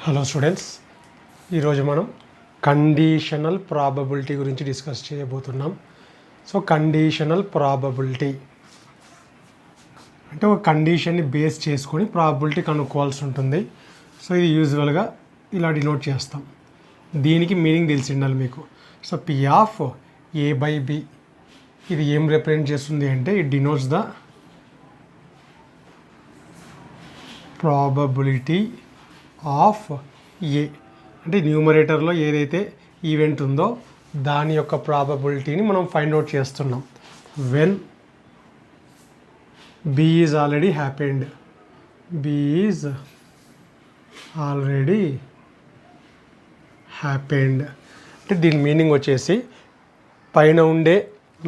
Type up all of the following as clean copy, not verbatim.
Hello students, ఈరోజు మనం conditional probability గురించి డిస్కస్ చేయబోతున్నాం. సో కండిషనల్ ప్రాబబిలిటీ అంటే ఒక కండిషన్ని బేస్ చేసుకొని ప్రాబబిలిటీ కనుక్కోవాల్సి ఉంటుంది. సో ఇది యూజువల్గా ఇలా డినోట్ చేస్తాం. దీనికి మీనింగ్ తెలిసి ఉండాలి మీకు. So P of A by B ఇది ఏం రిప్రజెంట్ చేస్తుంది అంటే it denotes the probability of A అంటే న్యూమరేటర్లో ఏదైతే ఈవెంట్ ఉందో దాని యొక్క ప్రాబబిలిటీని మనం ఫైండ్ అవుట్ చేస్తున్నాం. When B is already happened, B is already happened అంటే దీని మీనింగ్ వచ్చేసి పైన ఉండే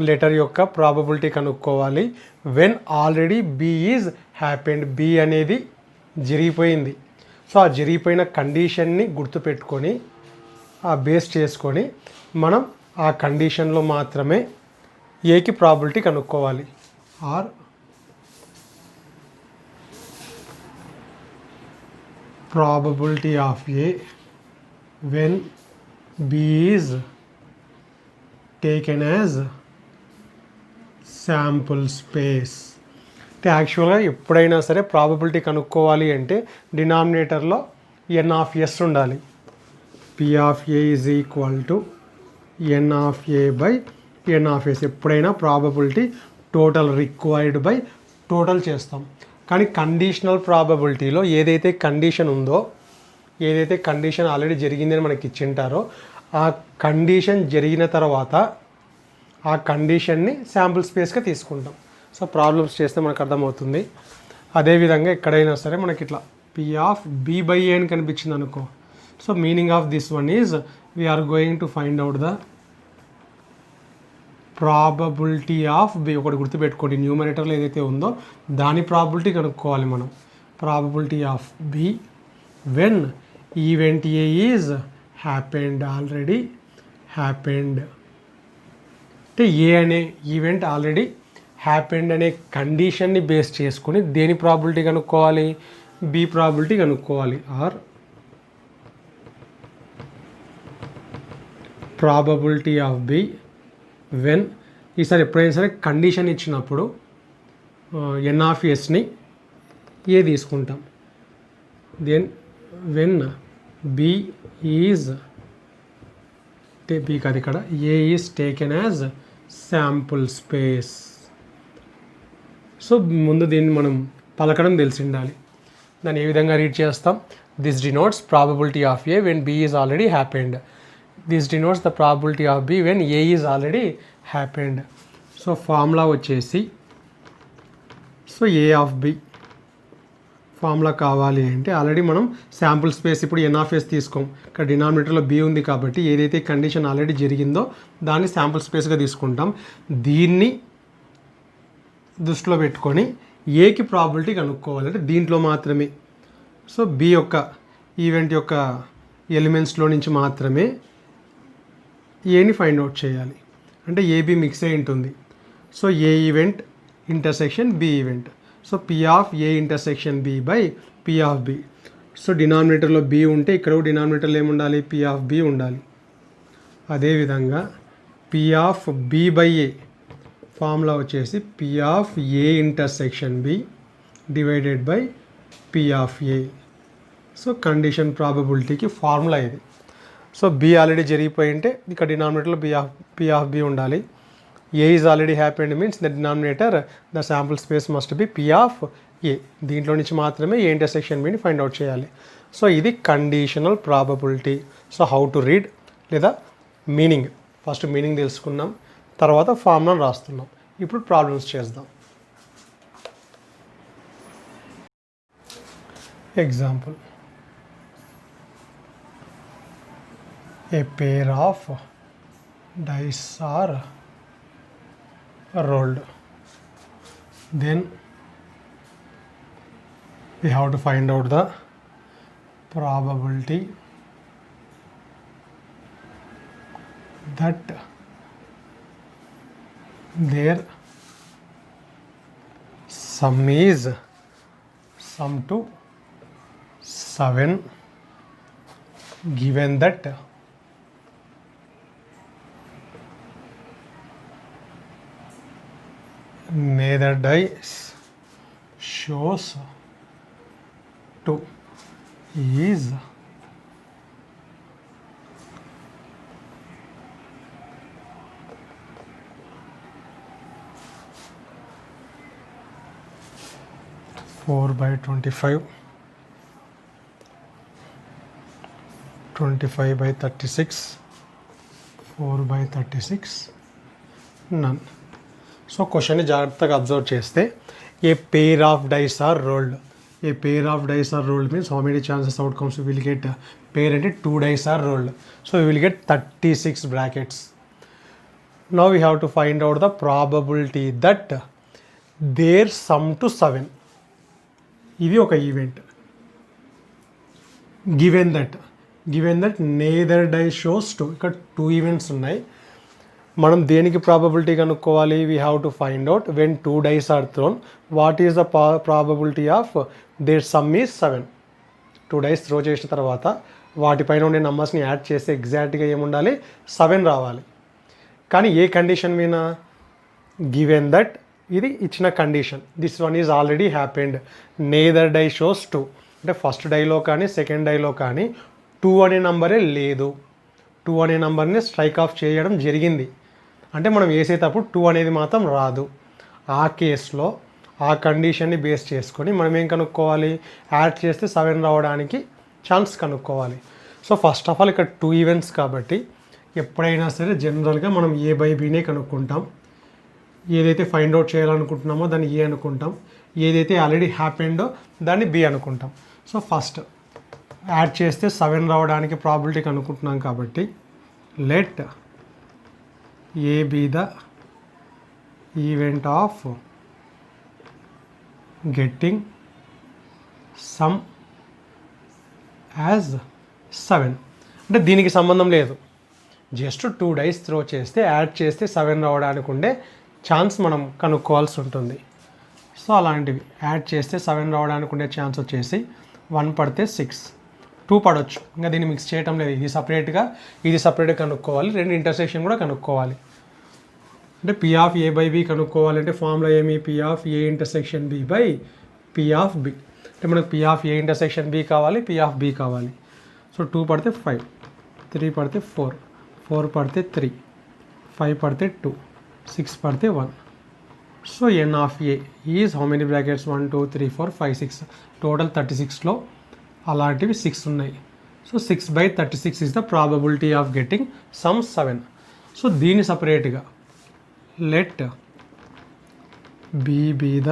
లెటర్ యొక్క ప్రాబబిలిటీ కనుక్కోవాలి. When already B is happened, B అనేది జరిగిపోయింది. సో ఆ జరిగిపోయిన కండిషన్ని గుర్తుపెట్టుకొని ఆ బేస్ చేసుకొని మనం ఆ కండిషన్లో మాత్రమే ఏకి ప్రాబిలిటీ కనుక్కోవాలి. Or probability of A when B is taken as sample space. అంటే యాక్చువల్గా ఎప్పుడైనా సరే ప్రాబబిలిటీ కనుక్కోవాలి అంటే డినామినేటర్లో ఎన్ ఆఫ్ ఎస్ ఉండాలి. P of A is equal to N of A by N of S. ఎప్పుడైనా probability total required by total చేస్తాం. కానీ కండిషనల్ ప్రాబబిలిటీలో ఏదైతే కండిషన్ ఉందో, ఏదైతే కండిషన్ ఆల్రెడీ జరిగిందని మనకి ఇచ్చింటారో ఆ కండిషన్ జరిగిన తర్వాత ఆ కండిషన్ని శాంపుల్ స్పేస్గా తీసుకుంటాం. సో ప్రాబ్లమ్స్ చేస్తే మనకు అర్థమవుతుంది. అదేవిధంగా ఎక్కడైనా సరే మనకి ఇట్లా P of B by A అని కనిపించింది అనుకో. So meaning of this one is we're going to find out the probability of B. ఒకటి గుర్తుపెట్టుకోండి, న్యూమరేటర్లో ఏదైతే ఉందో దాని ప్రాబబిలిటీ కనుక్కోవాలి మనం. Probability of B when event A is happened, already happened. అంటే ఏ అనే ఈవెంట్ ఆల్రెడీ హ్యాపెండ్ అనే కండిషన్ని బేస్ చేసుకొని దేని ప్రాబిలిటీ కనుక్కోవాలి, బి ప్రాబిలిటీ కనుక్కోవాలి. Or probability of B when, ఈసారి ఎప్పుడైనా సరే కండిషన్ ఇచ్చినప్పుడు ఎన్ ఆఫ్ ఎస్ని ఏ తీసుకుంటాం. Then when B is B కాదు ఇక్కడ A is taken as sample space. So ముందు దీన్ని మనం పలకడం తెలిసి ఉండాలి. దాన్ని ఏ విధంగా రీడ్ చేస్తాం? This denotes probability of A when B is already happened. This denotes the probability of B when A is already happened. So formula వచ్చేసి so A of B formula కావాలి అంటే ఆల్రెడీ మనం శాంపుల్ స్పేస్ ఇప్పుడు ఎన్ of yes తీసుకోం. ఇక్కడ డినామినేటర్లో B ఉంది కాబట్టి ఏదైతే condition already జరిగిందో దాన్ని శాంపుల్ స్పేస్గా తీసుకుంటాం. దీన్ని దృష్టిలో పెట్టుకొని ఏకి ప్రాబిలిటీ కనుక్కోవాలంటే దీంట్లో మాత్రమే. సో బి యొక్క ఈవెంట్ యొక్క ఎలిమెంట్స్లో నుంచి మాత్రమే ఏని ఫైండ్ అవుట్ చేయాలి. అంటే ఏబి మిక్స్ అయి ఉంటుంది. So A event intersection B event. So P of A intersection B by P of B. So డినామినేటర్లో బి ఉంటే ఇక్కడ డినామినేటర్లో ఏముండాలి, పి ఆఫ్ బి ఉండాలి. అదేవిధంగా P of B by A formula వచ్చేసి P of A intersection B divided by P of A. So condition ప్రాబబిలిటీకి formula ఇది. సో బి ఆల్రెడీ జరిగిపోయి ఉంటే ఇక్కడ డినామినేటర్లో పి ఆఫ్ బి ఉండాలి. A is already happened means the denominator the sample space must be P of A. దీంట్లో నుంచి మాత్రమే ఏ ఇంటర్సెక్షన్ బిని ఫైండ్ అవుట్ చేయాలి. సో ఇది conditional probability. So how to read లేదా మీనింగ్, ఫస్ట్ మీనింగ్ తెలుసుకున్నాం, తర్వాత ఫార్ములాను రాస్తున్నాం. ఇప్పుడు ప్రాబ్లమ్స్ చేద్దాం. Example, a pair of dice are rolled, then we have to find out the probability that their sum is sum to 7 given that neither dice shows 2 is four by 25, 25 by 36, 4 by 36, none. So క్వశ్చన్ని జాగ్రత్తగా observe చేస్తే a pair of dice are rolled. A pair of dice are rolled means how many chances outcomes will get. Pair అంటే 2 dice are rolled. So will get 36 brackets. Now we have to find out the probability that their sum to 7. ఇది ఒక event. Given that neither die shows 2. ఇక్కడ 2 events ఉన్నాయి. మనం దేనికి probability కనుక్కోవాలి? We have to find out when 2 dice are thrown what is the probability of their sum is 7. 2 dice throw చేసిన తర్వాత వాటిపైన ఉండే నెంబర్స్ని యాడ్ చేస్తే ఎగ్జాక్ట్గా ఏముండాలి? 7 రావాలి. కానీ ఏ కండిషన్ మీద? గివెన్ దట్ ఇది ఇచ్చిన condition. This one is already happened. Neither die shows 2 అంటే ఫస్ట్ డైలో కానీ సెకండ్ డైలో కానీ 2 అనే నంబరే లేదు. 2 అనే నంబర్ని స్ట్రైక్ ఆఫ్ చేయడం జరిగింది. అంటే మనం వేసేటప్పుడు 2 అనేది మాత్రం రాదు. ఆ కేసులో ఆ కండిషన్ని బేస్ చేసుకొని మనం ఏం కనుక్కోవాలి? యాడ్ చేస్తే 7 రావడానికి ఛాన్స్ కనుక్కోవాలి. సో ఫస్ట్ ఆఫ్ ఆల్ ఇక్కడ 2 ఈవెంట్స్ కాబట్టి ఎప్పుడైనా సరే జనరల్గా మనం ఏ బై బీనే కనుక్కుంటాం. ఏదైతే ఫైండ్ అవుట్ చేయాలనుకుంటున్నామో దాన్ని ఏ అనుకుంటాం. ఏదైతే ఆల్రెడీ హ్యాపెండో దాన్ని బి అనుకుంటాం. సో ఫస్ట్ యాడ్ చేస్తే 7 రావడానికి ప్రాబిలిటీ కనుక్కుంటున్నాం కాబట్టి let A B the event of getting some as 7. అంటే దీనికి సంబంధం లేదు. జస్ట్ 2 డైస్ త్రో చేస్తే యాడ్ చేస్తే 7 రావడానికి ఉండే ఛాన్స్ మనం కనుక్కోవాల్సి ఉంటుంది. సో అలాంటివి యాడ్ చేస్తే 7 రావడానికి ఉండే ఛాన్స్ వచ్చేసి 1 పడితే 6, 2 పడవచ్చు. ఇంకా దీన్ని మిక్స్ చేయటం లేదు. ఇది సపరేట్గా కనుక్కోవాలి. 2 ఇంటర్సెక్షన్ కూడా కనుక్కోవాలి. అంటే P of A by B కనుక్కోవాలంటే ఫార్ములా ఏమి? P of A intersection B by P of B. అంటే మనకు P of A intersection B కావాలి, పి ఆఫ్ బి కావాలి. సో 2 పడితే 5, 3 పడితే 4, 4 పడితే 3, 5 పడితే 2, 6 పడితే 1. So N of A is how many brackets? 1 2 3 4 5 6. Total 36లో అలాంటివి 6 ఉన్నాయి. So 6 by 36 is the probability of getting sum 7. So దీన్ని సపరేట్గా let B the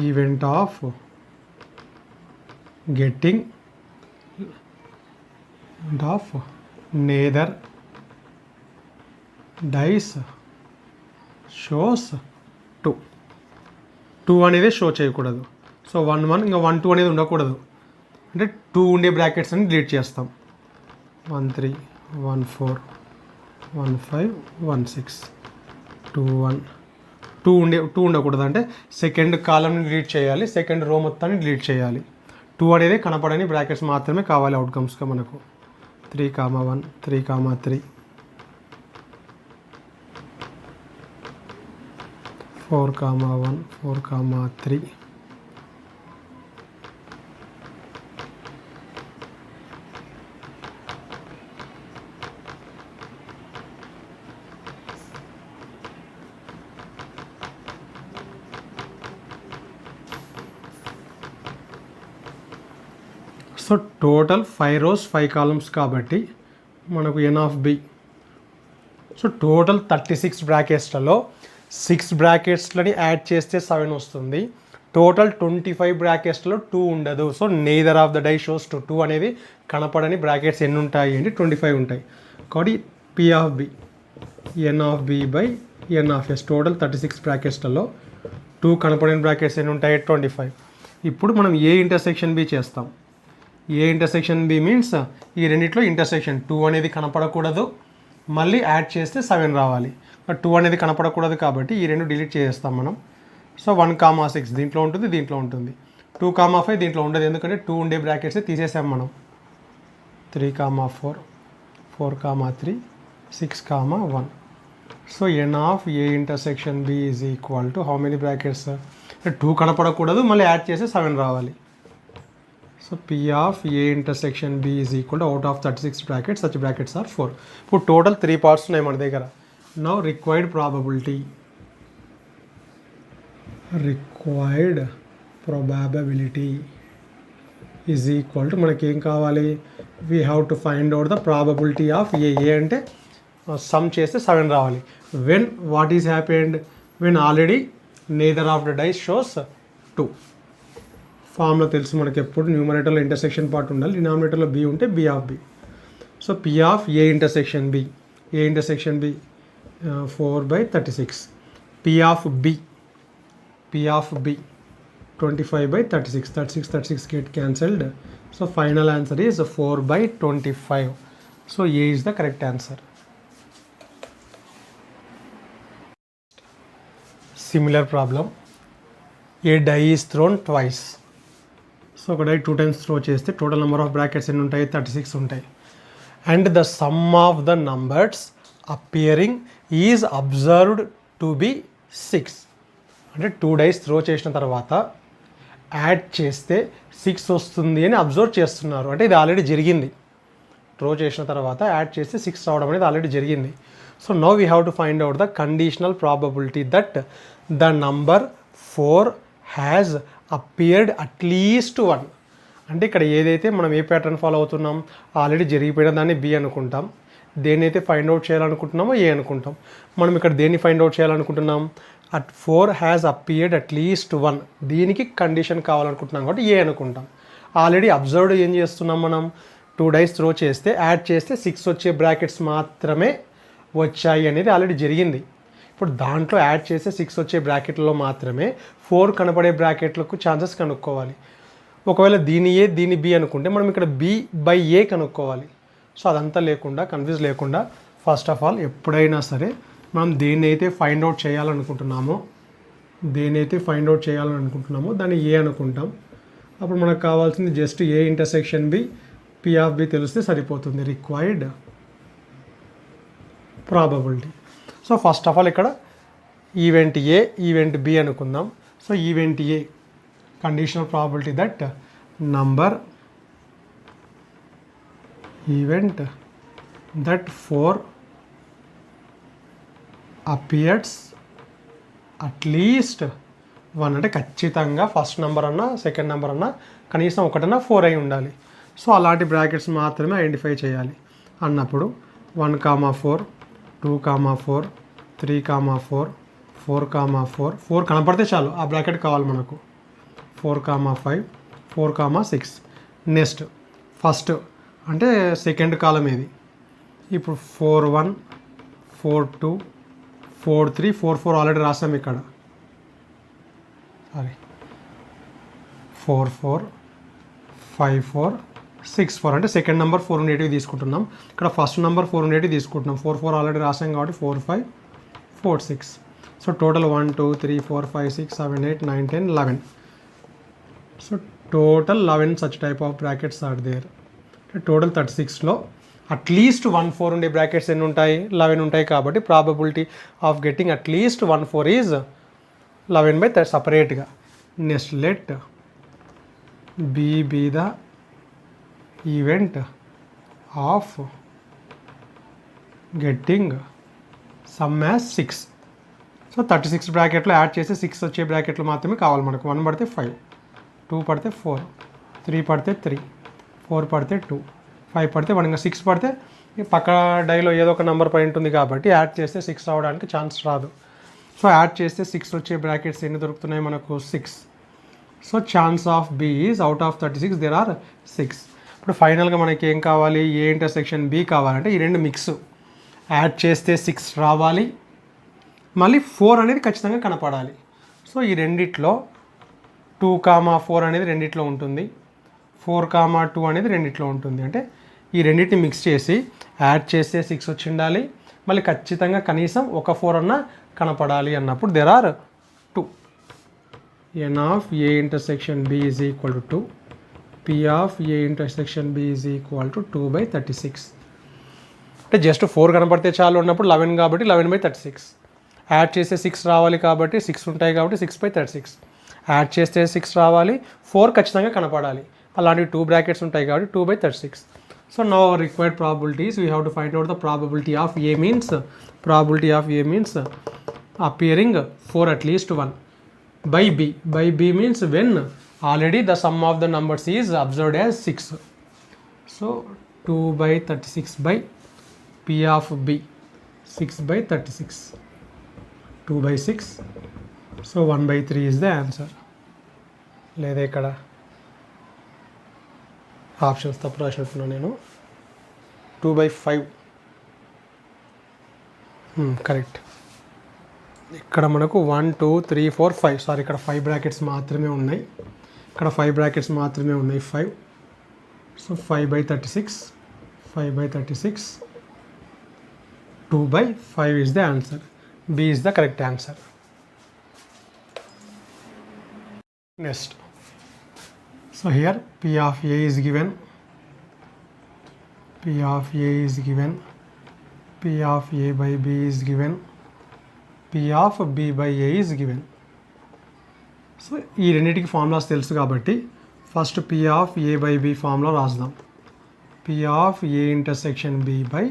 event of getting of neither dice shows 2 అనేది షో చేయకూడదు. సో 1 1 ఇంకా 1 2 అనేది ఉండకూడదు. అంటే 2 ఉండే బ్రాకెట్స్ అని డిలీట్ చేస్తాం. 1 3 1 4 1 5 1 6 2 1 2 ఉండకూడదు. అంటే సెకండ్ కాలంని డిలీట్ చేయాలి, సెకండ్ రో మొత్తాన్ని డిలీట్ చేయాలి. 2 అనేది కనపడని బ్రాకెట్స్ మాత్రమే కావాలి అవుట్కమ్స్గా మనకు. 3 1 3 3 4 1 4 3. సో టోటల్ 5 rows 5 columns కాబట్టి మనకు N of B. So total 36 బ్రాకెట్స్లలో 6 బ్రాకెట్స్లని యాడ్ చేస్తే 7 వస్తుంది. టోటల్ 25 బ్రాకెట్స్లో 2 ఉండదు. So neither of the die shows 2 అనేది కనపడని బ్రాకెట్స్ ఎన్ని ఉంటాయి అంటే 25 ఉంటాయి. కాబట్టి P of B N of B by N of S. Total 36 బ్రాకెట్స్లలో 2 కనపడని బ్రాకెట్స్ ఎన్ని ఉంటాయి? 25. ఇప్పుడు మనం ఏ ఇంటర్సెక్షన్ బి చేస్తాం. ఏ ఇంటర్సెక్షన్ బి మీన్స్ ఈ రెండిట్లో ఇంటర్సెక్షన్ 2 అనేది కనపడకూడదు, మళ్ళీ యాడ్ చేస్తే 7 రావాలి. 2 అనేది కనపడకూడదు కాబట్టి ఈ రెండు డిలీట్ చేస్తాం మనం. సో 1 6 దీంట్లో ఉంటుంది, దీంట్లో ఉంటుంది. 2 5 దీంట్లో ఉండదు, ఎందుకంటే 2 ఉండే బ్రాకెట్స్ తీసేసాం మనం. 3, 4, 4, 3, 6, 1. So n of A intersection B is equal to how many brackets? 2 కనపడకూడదు, మళ్ళీ యాడ్ చేసి 7 రావాలి. So P of A intersection B is equal to out of 36 brackets, such brackets are 4. ఇప్పుడు టోటల్ 3 పార్ట్స్ ఉన్నాయి మన దగ్గర. Now required probability is equal to మనకి ఏం కావాలి? We have to find out the probability of A. అంటే some చేస్తే 7 రావాలి. When what is happened? When already neither of the dice shows 2. Formula తెలుసు మనకి, ఎప్పుడు న్యూమరేటర్లో ఇంటర్సెక్షన్ పార్ట్ ఉండాలి, డినామినేటర్లో B ఉంటే B of B. So P of A intersection B, A intersection B 4/36. P of B 25/36. 36 get cancelled. So final answer is 4/25. So A is the correct answer. Similar problem. A die is thrown twice. So ఒక die 2 times throw చేస్తే total number of brackets ఎన్ని ఉంటాయి? 36 ఉంటాయి. And the sum of the numbers appearing is observed to be 6. అంటే 2 dice throw చేసిన తర్వాత add చేస్తే 6 వస్తుంది అని అబ్జర్వ్ చేస్తున్నారు. అంటే ఇది ఆల్రెడీ జరిగింది. త్రో చేసిన తర్వాత యాడ్ చేస్తే 6 రావడం అనేది ఆల్రెడీ జరిగింది. So now we have to find out the conditional probability that the number 4 has appeared at least 1. అంటే ఇక్కడ ఏదైతే మనం ఏ ప్యాటర్న్ ఫాలో అవుతున్నాం, ఆల్రెడీ జరిగిపోయిన దాన్ని B అనుకుంటాం, దేన్నైతే ఫైండ్ అవుట్ చేయాలనుకుంటున్నామో A అనుకుంటాం. మనం ఇక్కడ దేన్ని ఫైండ్ అవుట్ చేయాలనుకుంటున్నాం? 4 హ్యాజ్ అపియర్డ్ అట్లీస్ట్ 1, దీనికి కండిషన్ కావాలనుకుంటున్నాం కాబట్టి A అనుకుంటాం. ఆల్రెడీ అబ్జర్వ్డ్ ఏం చేస్తున్నాం మనం? 2 డైస్ త్రో చేస్తే యాడ్ చేస్తే 6 వచ్చే బ్రాకెట్స్ మాత్రమే వచ్చాయి అనేది ఆల్రెడీ జరిగింది. ఇప్పుడు దాంట్లో యాడ్ చేస్తే 6 వచ్చే బ్రాకెట్లలో మాత్రమే 4 కనపడే బ్రాకెట్లకు ఛాన్సెస్ కనుక్కోవాలి. ఒకవేళ దీని A దీని B అనుకుంటే మనం ఇక్కడ B/A కనుక్కోవాలి. సో అదంతా లేకుండా, కన్ఫ్యూజ్ లేకుండా, ఫస్ట్ ఆఫ్ ఆల్ ఎప్పుడైనా సరే మనం దేన్నైతే ఫైండ్ అవుట్ చేయాలనుకుంటున్నామో దాన్ని A అనుకుంటాం. అప్పుడు మనకు కావాల్సింది just A intersection B, P of B తెలిస్తే సరిపోతుంది. Required probability. So first of all ఇక్కడ ఈవెంట్ A, ఈవెంట్ B అనుకుందాం. So event A conditional probability that number event that 4 appears at least 1. అంటే ఖచ్చితంగా ఫస్ట్ నెంబర్ అన్నా సెకండ్ నెంబర్ అన్నా కనీసం ఒకటన్నా 4 అయి ఉండాలి. సో అలాంటి బ్రాకెట్స్ మాత్రమే ఐడెంటిఫై చేయాలి అన్నప్పుడు 1, 4, 2, 4, 3, 4, 4, 4. 4 కనపడితే చాలు, ఆ బ్రాకెట్ కావాలి మనకు. 4, 5, 4, 6. నెక్స్ట్ ఫస్ట్ అంటే సెకండ్ కాలం ఏది? ఇప్పుడు 4, 1, 4, 2, 4, 3, 4, 4 ఆల్రెడీ రాసాం ఇక్కడ. సారీ, 4, 4, 5, 4, 6, 4. అంటే సెకండ్ నెంబర్ 4 ఉండేటివి తీసుకుంటున్నాం. ఇక్కడ ఫస్ట్ నెంబర్ 4 ఉండేటివి తీసుకుంటున్నాం. 4, 4 ఆల్రెడీ రాసాం కాబట్టి 4, 5, 4, 6. So total 1, 2, 3, 4, 5, 6, 7, 8, 9, 10, 11. So total 11 such type of brackets are there. Total 36లో అట్లీస్ట్ 1, 4 ఉండే బ్రాకెట్స్ ఎన్ని ఉంటాయి? 11 ఉంటాయి. కాబట్టి probability of getting at least 1, 4 is 11/3 సపరేట్గా. నెక్స్ట్ లెట్ B be the event of getting sum as 6. So 36 బ్రాకెట్లో యాడ్ చేసి 6 వచ్చే బ్రాకెట్లు మాత్రమే కావాలి మనకు. 1 పడితే 5, 2 పడితే 4, 3 పడితే 3, 4 పడితే 2, 5 పడితే 1. ఇంకా 6 పడితే పక్క డైలో ఏదో ఒక నెంబర్ పై ఉంటుంది కాబట్టి యాడ్ చేస్తే 6 రావడానికి ఛాన్స్ రాదు. సో యాడ్ చేస్తే 6 వచ్చే బ్రాకెట్స్ ఎన్ని దొరుకుతున్నాయి మనకు? 6. So chance of B is out of 36 there are 6. ఇప్పుడు ఫైనల్గా మనకి ఏం కావాలి? A ఇంటర్సెక్షన్ B కావాలంటే ఈ రెండు మిక్స్ యాడ్ చేస్తే 6 రావాలి, మళ్ళీ 4 అనేది ఖచ్చితంగా కనపడాలి. సో ఈ రెండిట్లో 2, 4 అనేది రెండిట్లో ఉంటుంది, 4, 2 అనేది రెండిట్లో ఉంటుంది. అంటే ఈ రెండింటిని మిక్స్ చేసి యాడ్ చేస్తే 6 వచ్చి ఉండాలి, మళ్ళీ ఖచ్చితంగా కనీసం ఒక 4 అన్నా కనపడాలి అన్నప్పుడు there are 2. n of A intersection B is equal to 2. P of A intersection B is equal to 2/36. అంటే జస్ట్ 4 కనపడితే చాలు ఉన్నప్పుడు 11 కాబట్టి 11/36. యాడ్ చేస్తే 6 రావాలి కాబట్టి 6 ఉంటాయి కాబట్టి 6/36. యాడ్ చేస్తే 6 రావాలి, 4 ఖచ్చితంగా కనపడాలి, అలాంటి 2 బ్రాకెట్స్ ఉంటాయి కాబట్టి 2/36. So now required probabilities we have to find out the probability of A means appearing 4 at least 1 by b means when already the sum of the numbers is observed as 6. So 2/36 by p of b, 6/36, 2/6. So 1/3 is the answer. లేదా ఇక్కడ options తప్పు రాసినట్టున్నా నేను. 2/5 correct. ఇక్కడ మనకు 1 2 3 4 5 sorry ఇక్కడ 5 brackets మాత్రమే ఉన్నాయి, 5. So 5/36, 2/5 is the answer. B is the correct answer. Next, so here P of A is given, P of A by B is given, P of B by A is given. So ఈ రెండింటికి formulas తెలుసు కాబట్టి first P of A by B formula రాద్దాం. P of A intersection B by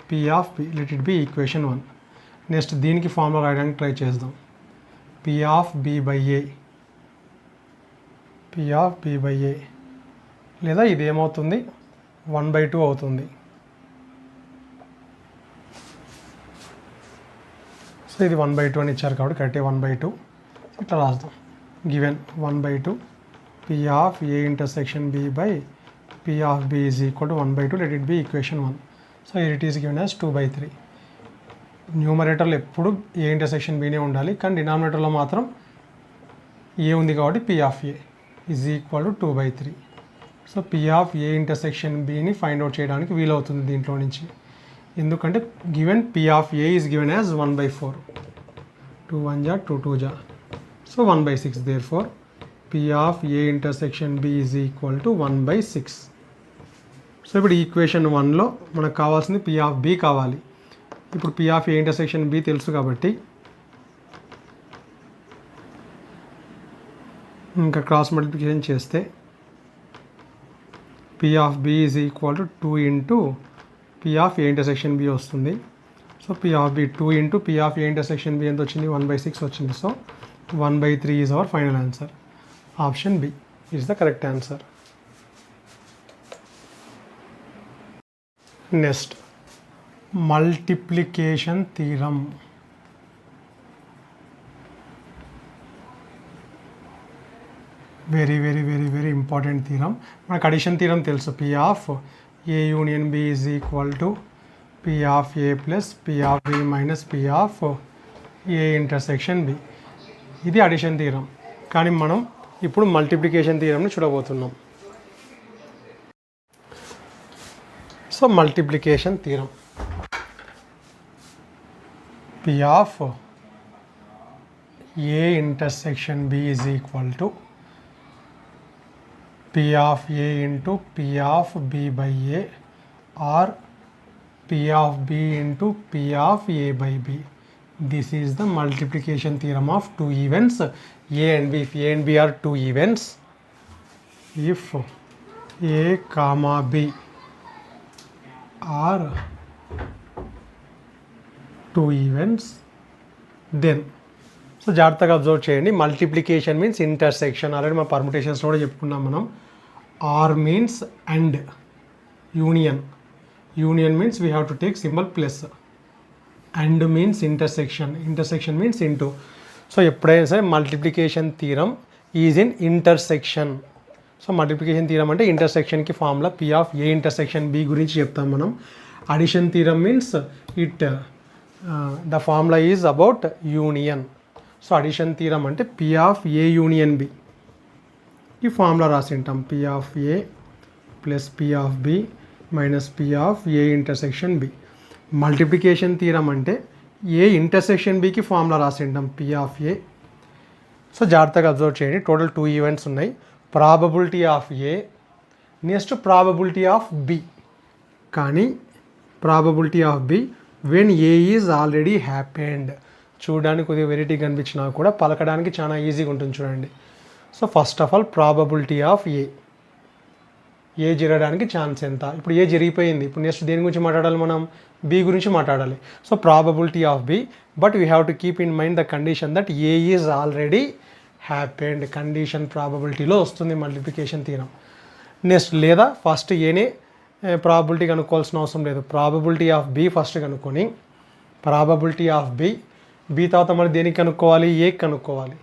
P of B, let it be equation 1. Next దీనికి formula రాయడానికి try చేద్దాం. P of B by A, లేదా ఇది ఏమవుతుంది 1/2 అవుతుంది. సో ఇది 1/2 అని ఇచ్చారు కాబట్టి కరెక్టే 1/2. ఇట్లా రాద్దాం. Given 1/2 P of A intersection B by P of B is equal to 1/2, let it be equation 1. So it is given as 2/3. న్యూమరేటర్లో ఎప్పుడు ఏ ఇంటర్సెక్షన్ బీనే ఉండాలి, కానీ డినామినేటర్లో మాత్రం ఏ ఉంది కాబట్టి P of A is equal to 2/3. So P of A intersection Bని find out చేయడానికి వీలవుతుంది దీంట్లో నుంచి, ఎందుకంటే given P of A is given as 1/4, 2 1 ja 2 2 ja, so 1/6. therefore P of A intersection B is equal to 1/6. So ఇప్పుడు equation 1లో మనకు కావాల్సింది P of B కావాలి. ఇప్పుడు P of A intersection B తెలుసు కాబట్టి ఇంకా క్రాస్ మల్టిప్లికేషన్ చేస్తే P of B is equal to 2 into P of A intersection B వస్తుంది. So P of B 2 into P of A intersection B ఎంత వచ్చింది 1/6 వచ్చింది. So 1/3 is our final answer. Option B is the correct answer. Next, multiplication theorem. very important theorem. మనకు addition theorem తెలుసు. P of A union B is equal to P of A plus P of B minus P of A intersection B. ఇది addition theorem. కానీ మనం ఇప్పుడు multiplication థీరంని చూడబోతున్నాం. So multiplication theorem P of A intersection B is equal to P of A into P of B by A or P of B into P of A by B. This is the multiplication theorem of two events A and B. If A and B are two events, if A comma B are two events, then so జాగ్రత్తగా observe చేయండి. Multiplication means intersection, already మా permutations కూడా చెప్పుకున్నాం మనం. Or means and, union means we have to take symbol plus, and means intersection means into. So ఎప్పుడైనా సరే multiplication theorem is in intersection. So multiplication theorem అంటే ఇంటర్సెక్షన్కి formula P of A intersection B గురించి చెప్తాం మనం. Addition theorem means it the formula is about union. So addition theorem అంటే P of A union B. ఈ formula రాసింటాం P of A plus P of B minus P of A intersection B. Multiplication theorem అంటే A intersection Bకి formula రాసింటాం P of A. So జాగ్రత్తగా observe చేయండి. Total 2 events ఉన్నాయి. Probability of A next probability of B. కానీ probability of B when A is already happened. చూడడానికి కొద్దిగా variety కనిపించినా కూడా పలకడానికి చాలా ఈజీగా ఉంటుంది చూడండి. So first of all probability of A జరగడానికి ఛాన్స్ ఎంత. ఇప్పుడు ఏ జరిగిపోయింది, ఇప్పుడు నెక్స్ట్ దేని గురించి మాట్లాడాలి, మనం బి గురించి మాట్లాడాలి. So probability of B, but we have to keep in mind the condition that A is already happened. Condition ప్రాబబిలిటీలో వస్తుంది మల్టిప్లికేషన్ థీరం. నెక్స్ట్ లేదా ఫస్ట్ ఏనే ప్రాబబిలిటీ కనుక్కోవాల్సిన అవసరం లేదు. ప్రాబబిలిటీ ఆఫ్ బి ఫస్ట్ కనుక్కొని ప్రాబబిలిటీ ఆఫ్ బి తర్వాత మరి దేనికి కనుక్కోవాలి, ఏ కనుక్కోవాలి.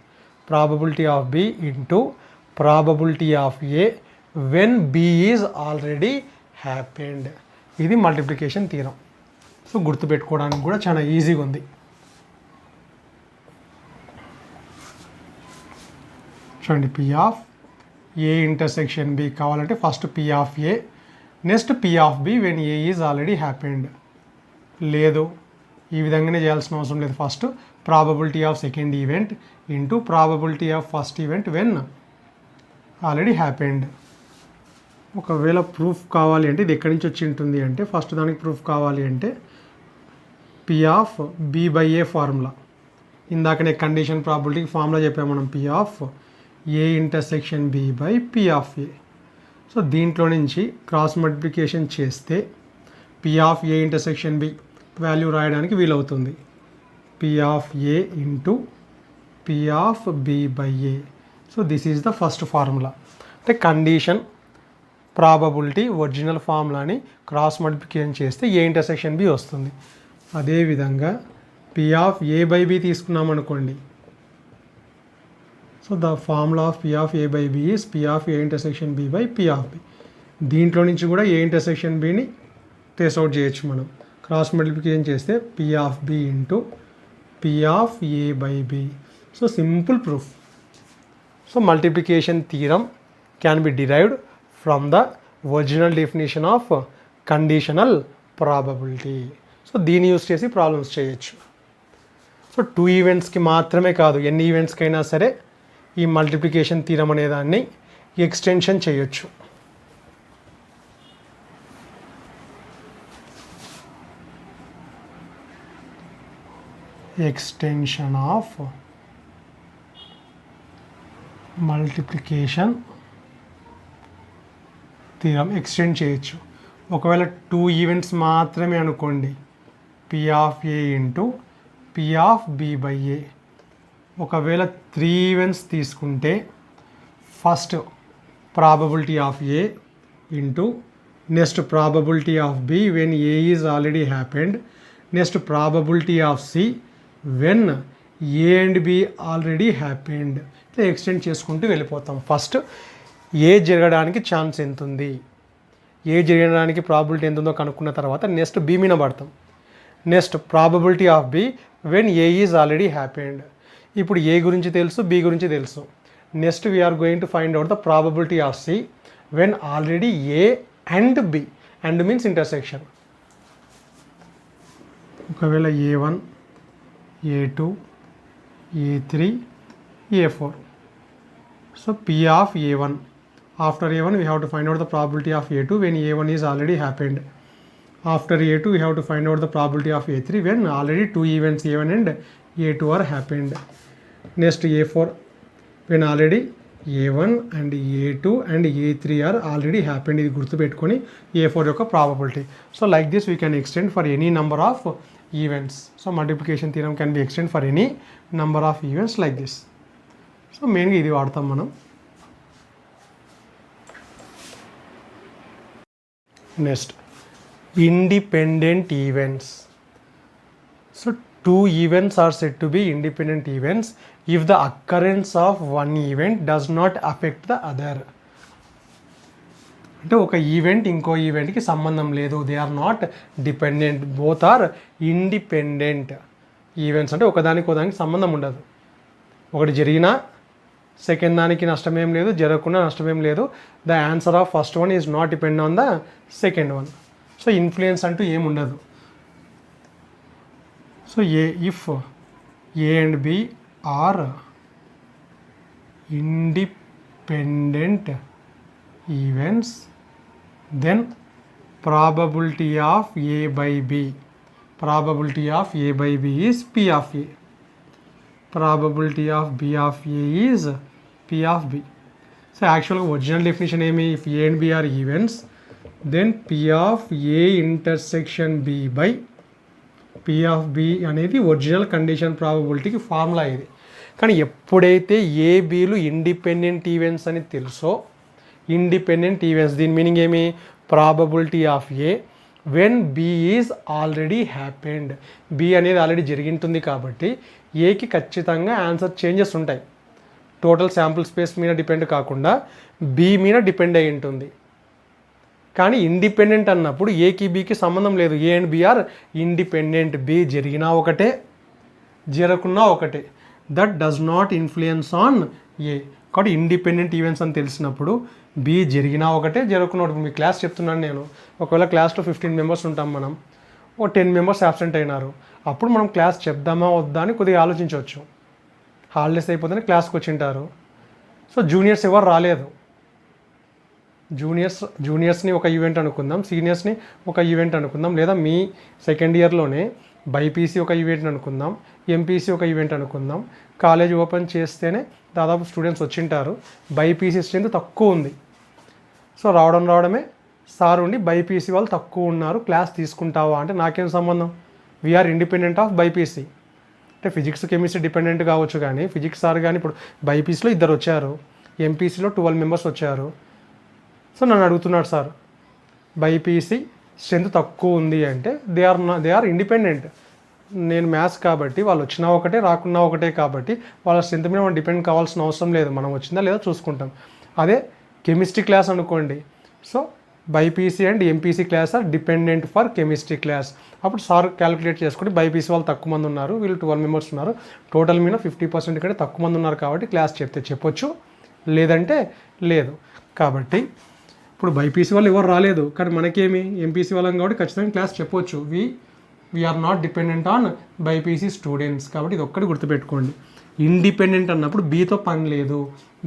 Probability of B into probability of A when B is already happened. ఇది మల్టిప్లికేషన్ థీరం. సో గుర్తుపెట్టుకోవడానికి కూడా చాలా ఈజీగా ఉంది. చూడండి, P of A intersection B కావాలంటే first P of A, next P of B when A is already happened. లేదు, ఈ విధంగానే చేయాల్సిన అవసరం లేదు. First probability of second event into probability of first event when already happened. ఒకవేళ proof కావాలి అంటే ఇది ఎక్కడి నుంచి వచ్చి ఉంటుంది అంటే, ఫస్ట్ దానికి ప్రూఫ్ కావాలి అంటే P of B by A formula. ఇందాకనే కండిషన్ ప్రాబిలిటీకి ఫార్ములా చెప్పాము మనం, P of A intersection B by P of A. So దీంట్లో నుంచి క్రాస్ మల్టిప్లికేషన్ చేస్తే P of A intersection B value రాయడానికి వీలవుతుంది. P of A into P of B by A. So this is the first formula. అంటే condition probability original ఫార్ములాని cross multiplication చేస్తే A intersection B వస్తుంది. అదేవిధంగా P of A by B తీసుకున్నాం అనుకోండి. So the formula of P of A by B is P of A intersection B by P of B. దీంట్లో నుంచి కూడా A intersection బిని trace out చేయొచ్చు మనం. క్రాస్ మల్టిప్లికేషన్ చేస్తే P of B into P of A by B. So simple proof. So multiplication theorem can be derived from the original definition of conditional probability. So దీన్ని use చేసి problems చేయొచ్చు. So 2 ఈవెంట్స్కి మాత్రమే కాదు, ఎన్ని ఈవెంట్స్కైనా సరే ఈ multiplication theorem అనే దాన్ని ఎక్స్టెన్షన్ చేయొచ్చు. Extension of multiplication theorem extend చేయొచ్చు. ఒకవేళ 2 ఈవెంట్స్ మాత్రమే అనుకోండి, P of A into P of B by A. ఒకవేళ 3 ఈవెంట్స్ తీసుకుంటే first probability of A into next probability of B when A is already happened, next probability of C when A and B already happened. ఇట్లా extend చేసుకుంటూ వెళ్ళిపోతాం. First ఏ జరగడానికి chance ఎంత ఉంది, ఏ జరగడానికి probability ఎంత ఉందో కనుక్కున్న తర్వాత నెక్స్ట్ బి మీద పడతాం. Next probability of B when A is already happened. ఇప్పుడు ఏ గురించి తెలుసు, బి గురించి తెలుసు. Next we're going to find out the probability of C when already A and B. And means intersection. ఒకవేళ A1, A2, A3, A4. So P of A1. After A1 we have to find out the probability of A2 when A1 is already happened. After A2 we have to find out the probability of A3 when already 2 events A1 and A2 are happened. Next A4 when already A1 and A2 and A3 are already happened. ఇది గుర్తుపెట్టుకొని A4 యొక్క probability. So like this we can extend for any number of events. So multiplication theorem can be extend for any number of events like this. So మెయిన్గా ఇది వాడతాం మనం. Next independent events. So 2 events are said to be independent events if the occurrence of one event does not affect the other. అంటే ఒక event ఇంకో ఈవెంట్కి సంబంధం లేదు. They are not dependent, both are independent events. అంటే ఒకదానికి సంబంధం ఉండదు. ఒకటి జరిగినా సెకండ్ దానికి నష్టమేం లేదు, జరగకుండా నష్టమేం లేదు. The answer of first one is not depend on the second one. So influence అంటూ ఏముండదు. So if A and B are independent events then probability of A by B. Probability of A by B is P of A. Probability of B of A is P of B. So actually original definition ఏమి, if A and B are events, then P of A intersection B by P of B అనేది original condition ప్రాబబిలిటీకి formula ఇది. కానీ ఎప్పుడైతే A బీలు independent events అని తెలుసో, independent events దీని మీనింగ్ ఏమి, probability of A when B is already happened. B అనేది ఆల్రెడీ జరిగింటుంది కాబట్టి ఏకి ఖచ్చితంగా ఆన్సర్ చేంజెస్ ఉంటాయి. టోటల్ శాంపుల్ స్పేస్ మీద డిపెండ్ కాకుండా బి మీద డిపెండ్ అయి ఉంటుంది. కానీ ఇండిపెండెంట్ అన్నప్పుడు ఏకి బికి సంబంధం లేదు. A and B are independent. B జరిగినా ఒకటే, జరగకున్నా ఒకటే. That does not influence on a. కాబట్టి ఇండిపెండెంట్ ఈవెంట్స్ అని తెలిసినప్పుడు బి జరిగినా ఒకటే, జరగకున్నా ఒకటి. మీ క్లాస్ చెప్తున్నాను నేను, ఒకవేళ క్లాస్లో 15 మెంబర్స్ ఉంటాం, మనం ఓ 10 మెంబర్స్ అబ్సెంట్ అయినారు, అప్పుడు మనం క్లాస్ చెప్దామా వద్దా అని కొద్దిగా ఆలోచించవచ్చు. హాలిడేస్ అయిపోతేనే క్లాస్కి వచ్చింటారు. సో జూనియర్స్ ఎవరు రాలేదు, జూనియర్స్ని ఒక ఈవెంట్ అనుకుందాం, సీనియర్స్ని ఒక ఈవెంట్ అనుకుందాం, లేదా మీ సెకండ్ ఇయర్లోనే బైపీసీ ఒక ఈవెంట్ అనుకుందాం, ఎంపీసీ ఒక ఈవెంట్ అనుకుందాం. కాలేజ్ ఓపెన్ చేస్తేనే దాదాపు స్టూడెంట్స్ వచ్చింటారు, బైపీసీ స్ట్రెంత్ తక్కువ ఉంది. సో రావడమే సార్ ఉండి బైపీసీ వాళ్ళు తక్కువ ఉన్నారు, క్లాస్ తీసుకుంటావా అంటే నాకేం సంబంధం, వీఆర్ ఇండిపెండెంట్ ఆఫ్ బైపీసీ. అంటే ఫిజిక్స్ కెమిస్ట్రీ డిపెండెంట్ కావచ్చు, కానీ ఫిజిక్స్ సార్ కానీ ఇప్పుడు బైపీసీలో 2 వచ్చారు, ఎంపీసీలో 12 మెంబర్స్ వచ్చారు. సో నన్ను అడుగుతున్నాడు సార్ బైపీసీ స్ట్రెంత్ తక్కువ ఉంది అంటే, దే ఆర్ ఇండిపెండెంట్. నేను మ్యాథ్స్ కాబట్టి వాళ్ళు వచ్చినా ఒకటే, రాకున్నా ఒకటే కాబట్టి వాళ్ళ స్ట్రెంత్ మీద మనం డిపెండ్ కావాల్సిన అవసరం లేదు, మనం వచ్చిందా లేదా చూసుకుంటాం. అదే కెమిస్ట్రీ క్లాస్ అనుకోండి, so BiPC and MPC class are dependent for chemistry class. అప్పుడు సార్ క్యాలిక్యులేట్ చేసుకుంటే బైపీసీ వాళ్ళు తక్కువ మంది ఉన్నారు, వీళ్ళు 12 మెంబర్స్ ఉన్నారు, టోటల్ మీద 50% కంటే తక్కువ మంది ఉన్నారు కాబట్టి క్లాస్ చెప్తే చెప్పొచ్చు, లేదంటే లేదు. కాబట్టి ఇప్పుడు బైపీసీ వాళ్ళు ఎవరు రాలేదు, కానీ మనకేమి ఎంపీసీ వాళ్ళం కాబట్టి ఖచ్చితంగా క్లాస్ చెప్పొచ్చు. We're not dependent on BiPC students. కాబట్టి ఇది ఒక్కటి గుర్తుపెట్టుకోండి, ఇండిపెండెంట్ అన్నప్పుడు బీతో పని లేదు.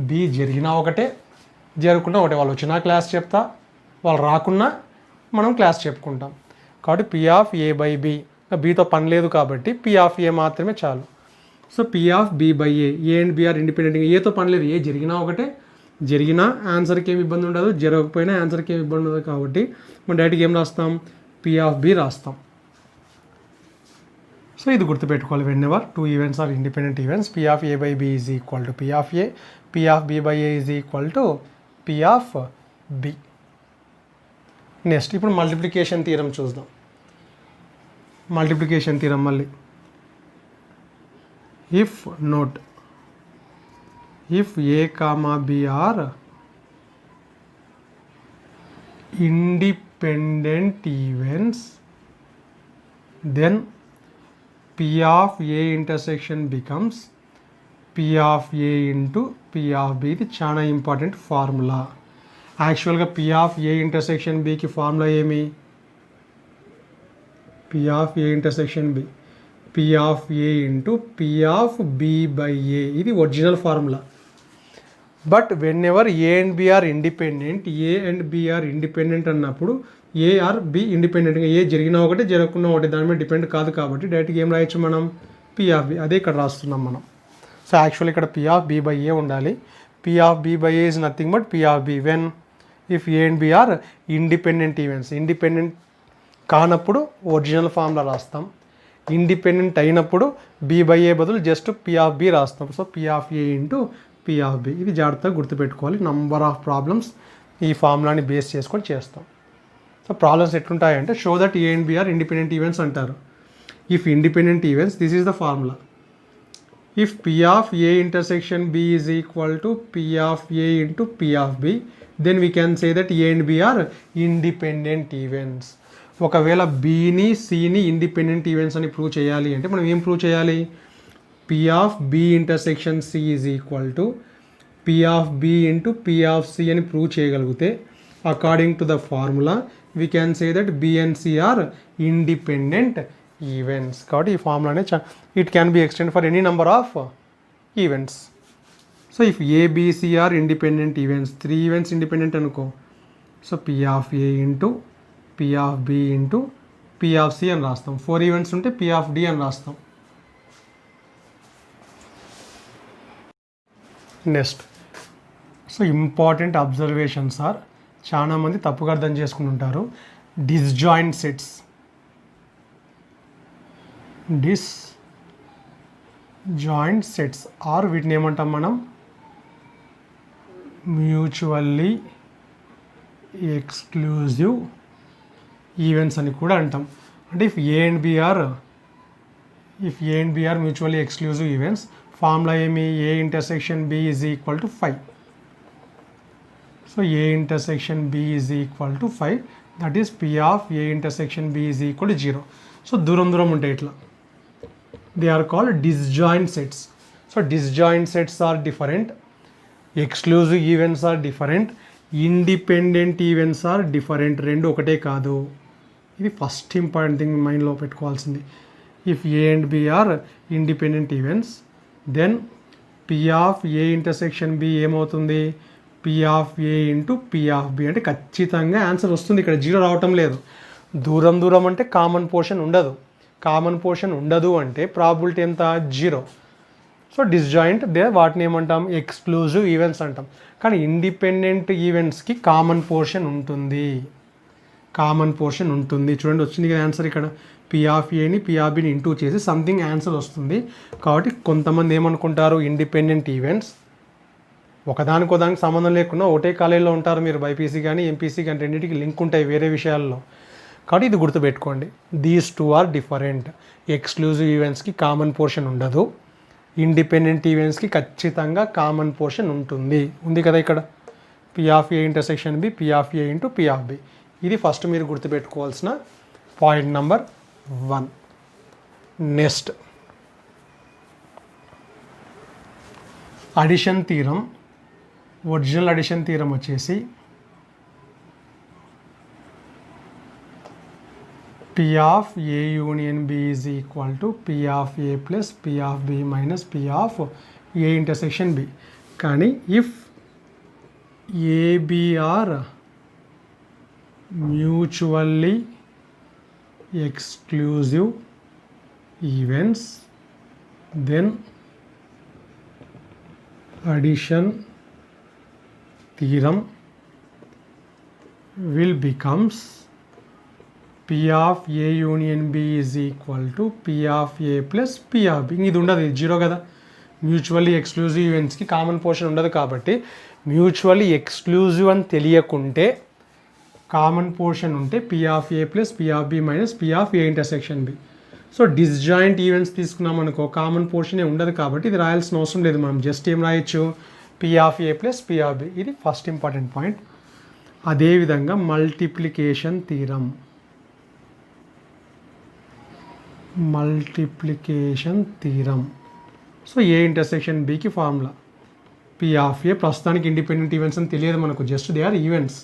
బీ జరిగినా ఒకటే, జరగకుండా ఒకటే. వాళ్ళు వచ్చినా క్లాస్ చెప్తా, వాళ్ళు రాకున్నా మనం క్లాస్ చెప్పుకుంటాం. కాబట్టి P of A by B, బీతో పని లేదు కాబట్టి పీ ఆఫ్ ఏ మాత్రమే చాలు. So P of B by A and B are independent. ఏతో పని లేదు, ఏ జరిగినా ఒకటే, జరిగినా ఆన్సర్కి ఏమి ఇబ్బంది ఉండదు, జరగకపోయినా ఆన్సర్కి ఏమి ఇబ్బంది ఉండదు. కాబట్టి మనం డైరెక్ట్గా ఏం రాస్తాం, పీ ఆఫ్ బి రాస్తాం. సో ఇది గుర్తుపెట్టుకోవాలి, whenever 2 events are independent events, P of A by B is equal to P of A, P of B by A is equal to P of B. Next ఇప్పుడు multiplication theorem చూద్దాం. Multiplication theorem మళ్ళీ, if note, if A comma B are independent events, then P of A intersection becomes P of A into P of B. ఇది చాలా important formula. యాక్చువల్గా P of A intersection Bకి formula ఏమి, P of A intersection B, P of A into P of B by A. ఇది original formula. But whenever A and B are independent, A and B are independent అన్నప్పుడు A R B ఇండిపెండెంట్గా, ఏ జరిగినా ఒకటే, జరగకున్నా ఒకటి, దాని మీద depend కాదు కాబట్టి డైరెక్ట్గా ఏం రాయొచ్చు మనం, పీ ఆఫ్ బి. అదే ఇక్కడ రాస్తున్నాం మనం. సో యాక్చువల్ ఇక్కడ P of B by A ఉండాలి. P of B by A is nothing but P of B when if A and B are independent events. Independent కానప్పుడు ఒరిజినల్ ఫార్ములా రాస్తాం, independent అయినప్పుడు B by A బదులు just P of B రాస్తాం. So P of A into P of B. ఇది జాగ్రత్తగా గుర్తుపెట్టుకోవాలి. Number of problems ఈ ఫార్ములాని base చేసుకొని చేస్తాం. సో ప్రాబ్లమ్స్ ఎట్లుంటాయంటే, show that A and B are independent events అంటారు. If independent events, this is the formula. If P of A intersection B is equal to P of A into P of B, then we can say that A and B are independent events. ఒకవేళ బీని సిని independent events అని prove చేయాలి అంటే మనం ఏం prove చేయాలి, P of B intersection C is equal to P of B into P of C అని ప్రూవ్ చేయగలిగితే, according to the formula we can say that B and C are independent events. కాబట్టి ఈ ఫార్ములానే it can be extended for any number of events. So if A, B, C are independent events, 3 events independent అనుకో, so P of A into P of B into P of C అని రాస్తాం. 4 events ఉంటే P of D అని రాస్తాం. Next, so important observations are, చాలామంది తప్పుగా అర్థం చేసుకుని ఉంటారు. Disjoint sets, disjoint sets are వీటిని ఏమంటాం మనం, మ్యూచువల్లీ ఎక్స్క్లూజివ్ ఈవెంట్స్ అని కూడా అంటాం. అంటే if A and B are mutually exclusive events, formula ఏమి, A intersection B is equal to 5. So A intersection B is equal to 5, that is P of A intersection B is equal to 0. So దూరం దూరం ఉంటాయి ఇట్లా, they are called disjoint sets. So disjoint sets are different, exclusive events are different, independent events are different. రెండు ఒకటే కాదు. ఇది first important thing మైండ్లో పెట్టుకోవాల్సింది. If A and B are independent events, then P of A intersection B ఏమవుతుంది, P of A into P of B. అంటే ఖచ్చితంగా answer వస్తుంది. ఇక్కడ 0 రావటం లేదు. దూరం దూరం అంటే కామన్ పోర్షన్ ఉండదు. కామన్ పోర్షన్ ఉండదు అంటే ప్రాబిలిటీ ఎంత, 0. సో డిస్జాయింట్ వాటిని ఏమంటాం, ఎక్స్క్లూజివ్ ఈవెంట్స్ అంటాం. కానీ ఇండిపెండెంట్ ఈవెంట్స్కి కామన్ పోర్షన్ ఉంటుంది. చూడండి వచ్చింది కదా ఆన్సర్. ఇక్కడ పి ఆఫ్ ఏని పి ఆఫ్ బిని ఇంటూ చేసి సంథింగ్ ఆన్సర్ వస్తుంది. కాబట్టి కొంతమంది ఏమనుకుంటారు, ఇండిపెండెంట్ ఈవెంట్స్ ఒకదానికి సంబంధం లేకుండా ఒకటే కాలేజీలో ఉంటారు మీరు, బైపీసీ కానీ ఎంపీసీ కానీ, రెండింటికి లింక్ ఉంటాయి వేరే విషయాల్లో. కాబట్టి ఇది గుర్తుపెట్టుకోండి, these two are different. Exclusive ఈవెంట్స్కి కామన్ పోర్షన్ ఉండదు, ఇండిపెండెంట్ ఈవెంట్స్కి ఖచ్చితంగా కామన్ పోర్షన్ ఉంది కదా ఇక్కడ. P of A intersection B, P of A into P of B. ఇది ఫస్ట్ మీరు గుర్తుపెట్టుకోవాల్సిన point number 1. Next, addition theorem. Original addition theorem వచ్చేసి P of A union B is equal to P of A plus P of B minus P of A intersection B. కానీ if ABR mutually exclusive events, then addition theorem will becomes P of A union B is equal to P of A plus P of B. ఇది ఉండదు, ఇది 0 కదా. Mutually exclusive ఈవెంట్స్కి common portion ఉండదు. కాబట్టి mutually exclusive అని తెలియకుంటే common portion ఉంటే P of A plus P of B minus P of A intersection B. So disjoint events తీసుకున్నాం అనుకో, కామన్ పోర్షనే ఉండదు. కాబట్టి ఇది రాయాల్సిన అవసరం లేదు. మనం జస్ట్ ఏం రాయొచ్చు, P of A plus P of B. ఇది ఫస్ట్ ఇంపార్టెంట్ పాయింట్. అదేవిధంగా multiplication theorem. So A intersection బికి ఫార్ములా పి ఆఫ్ ఏ. ప్రస్తుతానికి ఇండిపెండెంట్ ఈవెంట్స్ అని తెలియదు మనకు, just they are events.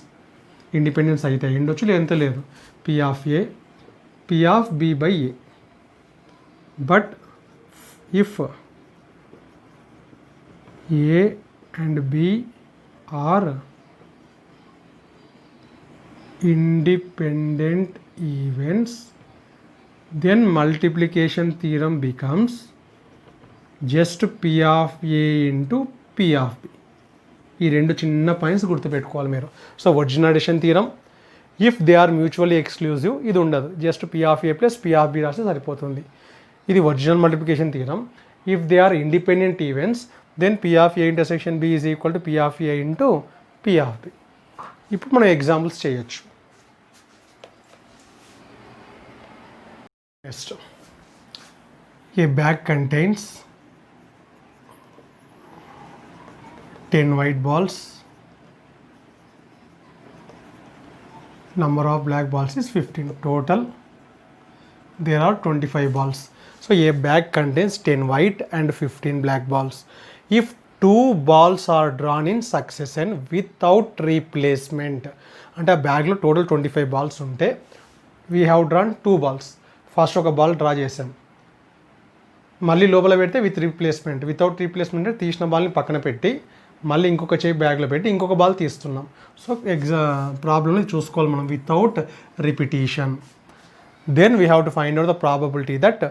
Independence అయితే ఎండొచ్చు, లేదంటే లేదు. P of A P of B by A. But if A and B are independent events, then multiplication theorem becomes just P of A into P of B. ఈ రెండు చిన్న points గుర్తుపెట్టుకోవాలి మీరు. So original addition theorem, if they are mutually exclusive ఇది ఉండదు, just P of A plus P of B రాస్తే సరిపోతుంది. ఇది original multiplication theorem. If they are independent events, then P of A intersection B is equal to P of A into P of B. ఇప్పుడు మనం examples చేయొచ్చు. Next, a bag contains 10 white balls. Number of black balls is 15. Total there are 25 balls. So a bag contains 10 white and 15 black balls. If 2 balls are drawn in succession without replacement, అంటే ఆ బ్యాగ్లో total 25 balls ఉంటే we have drawn 2 balls. First ఒక ball draw చేసాం, మళ్ళీ లోపల పెడితే with replacement. Without replacement అంటే తీసిన బాల్ని పక్కన పెట్టి మళ్ళీ ఇంకొక చేయి బ్యాగ్లో పెట్టి ఇంకొక బాల్ తీస్తున్నాం. సో ప్రాబ్లమ్ని చూసుకోవాలి మనం without repetition. Then we have to find out the probability that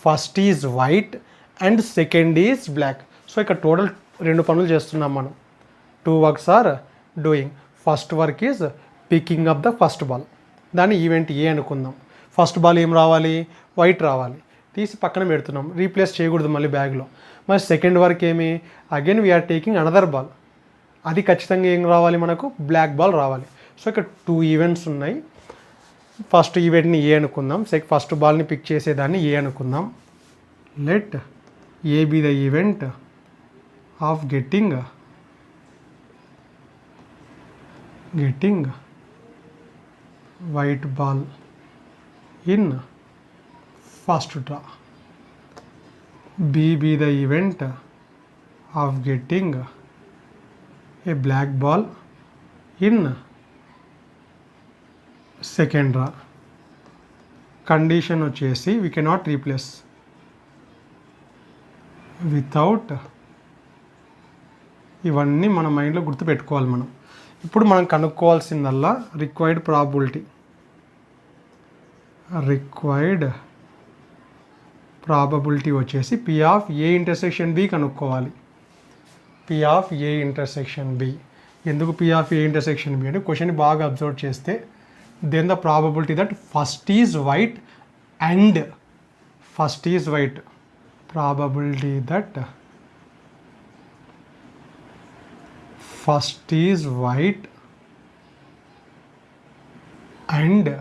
first is white and second is black. So ఇక్కడ టోటల్ 2 పనులు చేస్తున్నాం మనం. 2 works are doing. First work is picking up the first ball. దాన్ని event A అనుకుందాం. First ball ఏం రావాలి? White రావాలి. తీసి పక్కన పెడుతున్నాం, రీప్లేస్ చేయకూడదు మళ్ళీ బ్యాగ్లో. మరి సెకండ్ వర్క్ ఏమి? Again we are taking another ball. అది ఖచ్చితంగా ఏం రావాలి మనకు? బ్లాక్ బాల్ రావాలి. సో ఇక్కడ 2 ఈవెంట్స్ ఉన్నాయి. ఫస్ట్ ఈవెంట్ని ఏ అనుకుందాం, ఫస్ట్ బాల్ని పిక్ చేసేదాన్ని ఏ అనుకుందాం. Let A B the event of getting white ball in first draw. B be the event of getting a black ball in second draw. Condition వచ్చేసి we cannot replace without. ఇవన్నీ మన మైండ్లో గుర్తుపెట్టుకోవాలి మనం. ఇప్పుడు మనం కనుక్కోవాల్సిందల్లా రిక్వైర్డ్ ప్రాబబిలిటీ వచ్చేసి P of A intersection B కనుక్కోవాలి. P of A intersection B. ఎందుకు P of A intersection B అంటే క్వశ్చన్ని బాగా అబ్జర్వ్ చేస్తే then the probability that first is white and probability that first is white and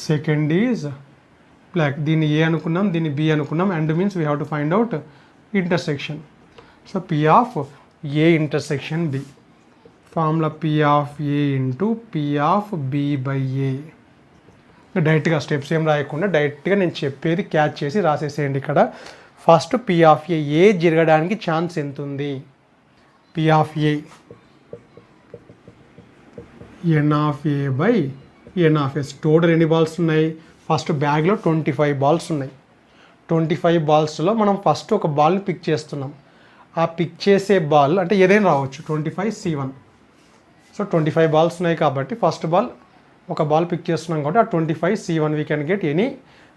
second is black. దీన్ని A అనుకున్నాం, దీన్ని B అనుకున్నాం. And means we have to find out intersection. So P of A intersection B. Formula P of A into P of B by A. డైరెక్ట్గా steps ఏం రాయకుండా డైరెక్ట్గా నేను చెప్పేది క్యాచ్ చేసి రాసేసేయండి. ఇక్కడ ఫస్ట్ P ఆఫ్ ఏ జరగడానికి ఛాన్స్ ఎంత ఉంది? P of A n of A by N of S. Total ఎన్ని బాల్స్ ఉన్నాయి? ఫస్ట్ బ్యాగ్లో 25 బాల్స్ ఉన్నాయి. 25 బాల్స్లో మనం ఫస్ట్ ఒక బాల్ని పిక్ చేస్తున్నాం. ఆ పిక్ చేసే బాల్ అంటే ఏదైనా రావచ్చు. 25C1. సో 25 బాల్స్ ఉన్నాయి కాబట్టి ఫస్ట్ బాల్ ఒక బాల్ పిక్ చేస్తున్నాం కాబట్టి ఆ 25C1 we can get any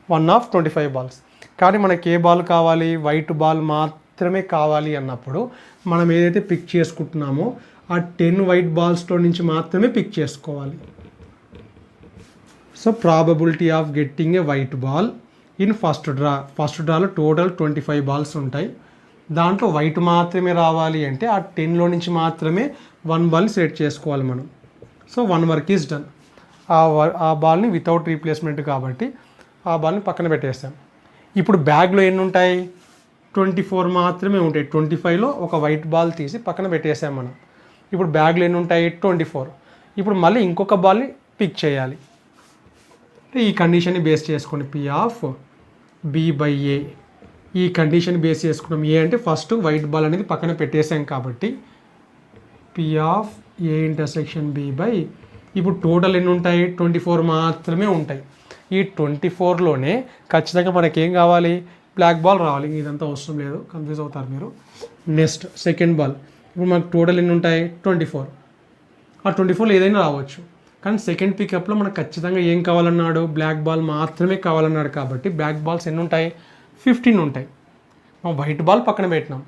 1 of 25 balls. కానీ మనకి ఏ బాల్ కావాలి? వైట్ బాల్ మాత్రమే కావాలి అన్నప్పుడు మనం ఏదైతే పిక్ చేసుకుంటున్నామో ఆ 10 వైట్ బాల్స్లో నుంచి మాత్రమే పిక్ చేసుకోవాలి. So probability of getting a white ball in first డ్రాలో టోటల్ 25 బాల్స్ ఉంటాయి. దాంట్లో వైట్ మాత్రమే రావాలి అంటే ఆ 10లో నుంచి మాత్రమే 1 బాల్ని సెలెక్ట్ చేసుకోవాలి మనం. So 1 work is done. ఆ బాల్ని వితౌట్ రీప్లేస్మెంట్ కాబట్టి ఆ బాల్ని పక్కన పెట్టేస్తాం. ఇప్పుడు బ్యాగ్లో ఎన్ని ఉంటాయి? 24 మాత్రమే ఉంటాయి. 25లో ఒక వైట్ బాల్ తీసి పక్కన పెట్టేసాం మనం. ఇప్పుడు బ్యాగ్లో ఎన్ని ఉంటాయి? 24. ఇప్పుడు మళ్ళీ ఇంకొక బాల్ని పిక్ చేయాలి. ఈ కండిషన్ని బేస్ చేసుకోండి. P ఆఫ్ బి బై ఏ. ఈ కండిషన్ బేస్ చేసుకున్నాం. ఏ అంటే ఫస్ట్ వైట్ బాల్ అనేది పక్కన పెట్టేసాం కాబట్టి P of A intersection B by. ఇప్పుడు టోటల్ ఎన్ని ఉంటాయి? 24 మాత్రమే ఉంటాయి. ఈ 24లోనే ఖచ్చితంగా మనకేం కావాలి? బ్లాక్ బాల్ రావాలి. ఇదంతా అవసరం లేదు, కన్ఫ్యూజ్ అవుతారు మీరు. Next second ball. ఇప్పుడు మనకు టోటల్ ఎన్ని ఉంటాయి? 24. ఆ 24లో ఏదైనా రావచ్చు. కానీ సెకండ్ పికప్లో మనకు ఖచ్చితంగా ఏం కావాలన్నాడు? బ్లాక్ బాల్ మాత్రమే కావాలన్నాడు కాబట్టి బ్లాక్ బాల్స్ ఎన్ని ఉంటాయి? 15 ఉంటాయి. వైట్ బాల్ పక్కన పెట్టినాం.